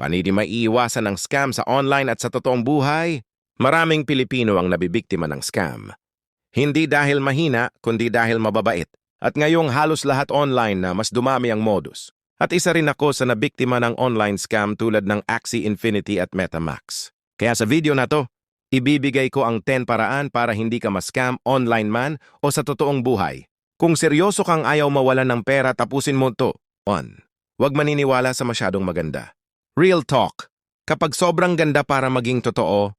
Paano di maiiwasan ang scam sa online at sa totoong buhay? Maraming Pilipino ang nabibiktima ng scam. Hindi dahil mahina, kundi dahil mababait. At ngayong halos lahat online na mas dumami ang modus. At isa rin ako sa nabiktima ng online scam tulad ng Axie Infinity at MetaMask. Kaya sa video na to, ibibigay ko ang 10 paraan para hindi ka ma-scam online man o sa totoong buhay. Kung seryoso kang ayaw mawalan ng pera, tapusin mo to. 1. Huwag maniniwala sa masyadong maganda. Real talk. Kapag sobrang ganda para maging totoo,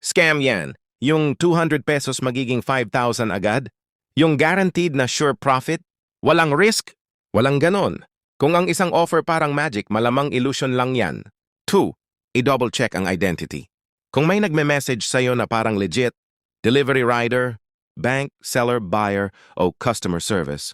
scam yan. Yung 200 pesos magiging 5,000 agad. Yung guaranteed na sure profit, walang risk, walang ganon. Kung ang isang offer parang magic, malamang illusion lang yan. 2. I-double check ang identity. Kung may nagme-message sa'yo na parang legit, delivery rider, bank, seller, buyer, o customer service,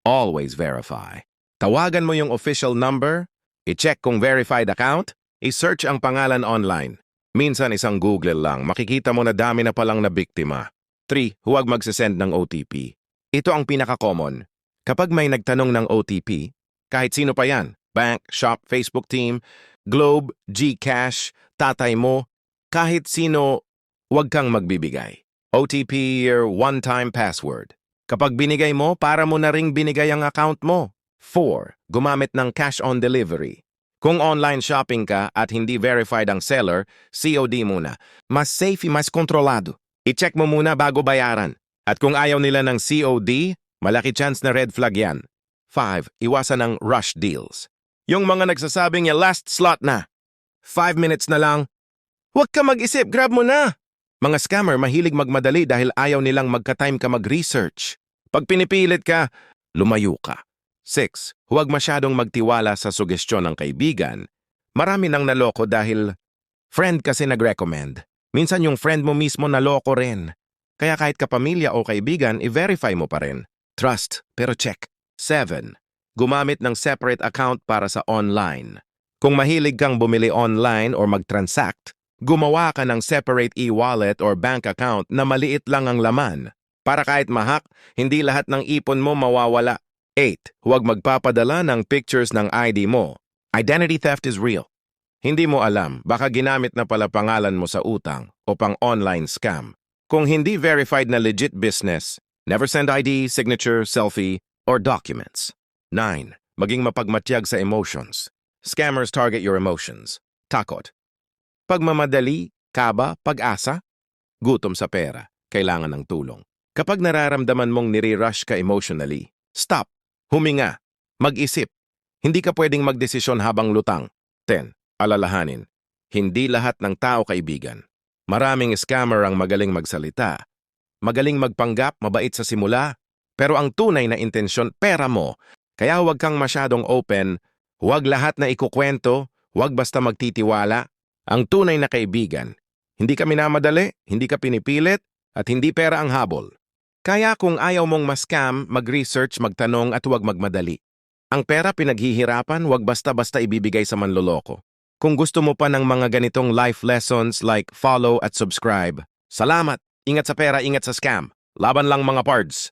always verify. Tawagan mo yung official number, i-check kung verified account, i-search ang pangalan online. Minsan isang Google lang, makikita mo na dami na palang na biktima. 3. Huwag magsisend ng OTP. Ito ang pinaka-common. Kapag may nagtanong ng OTP, kahit sino pa yan, bank, shop, Facebook team, Globe, GCash, tatay mo, kahit sino, huwag kang magbibigay. OTP or one-time password. Kapag binigay mo, para mo na ring binigay ang account mo. 4. Gumamit ng cash on delivery. Kung online shopping ka at hindi verified ang seller, COD muna. Mas safe, mas kontrolado. I-check mo muna bago bayaran. At kung ayaw nila ng COD, malaki chance na red flag yan. 5. Iwasan ng rush deals. Yung mga nagsasabing ya last slot na. 5 minutes na lang. Huwag ka mag-isip, grab mo na. Mga scammer mahilig magmadali dahil ayaw nilang magka-time ka mag-research. Pag pinipilit ka, lumayo ka. 6. Huwag masyadong magtiwala sa sugestyon ng kaibigan. Marami nang naloko dahil friend kasi nag-recommend. Minsan yung friend mo mismo naloko rin. Kaya kahit kapamilya o kaibigan, i-verify mo pa rin. Trust, pero check. 7. Gumamit ng separate account para sa online. Kung mahilig kang bumili online or mag-transact, gumawa ka ng separate e-wallet or bank account na maliit lang ang laman. Para kahit mahak, hindi lahat ng ipon mo mawawala. 8. Huwag magpapadala ng pictures ng ID mo. Identity theft is real. Hindi mo alam, baka ginamit na pala pangalan mo sa utang o pang online scam. Kung hindi verified na legit business, never send ID, signature, selfie, or documents. 9. Maging mapagmatyag sa emotions. Scammers target your emotions. Takot. Pagmamadali, kaba, pag-asa, gutom sa pera, kailangan ng tulong. Kapag nararamdaman mong nire-rush ka emotionally, stop, huminga, mag-isip. Hindi ka pwedeng magdesisyon habang lutang. 10. Alalahanin, hindi lahat ng tao kaibigan. Maraming scammer ang magaling magsalita. Magaling magpanggap, mabait sa simula, pero ang tunay na intensyon, pera mo. Kaya huwag kang masyadong open, huwag lahat na ikukwento, huwag basta magtitiwala. Ang tunay na kaibigan, hindi ka minamadali, hindi ka pinipilit, at hindi pera ang habol. Kaya kung ayaw mong ma-scam, mag-research, magtanong at huwag magmadali. Ang pera pinaghihirapan, huwag basta-basta ibibigay sa manloloko. Kung gusto mo pa ng mga ganitong life lessons like follow at subscribe, salamat! Ingat sa pera, ingat sa scam. Laban lang mga pards!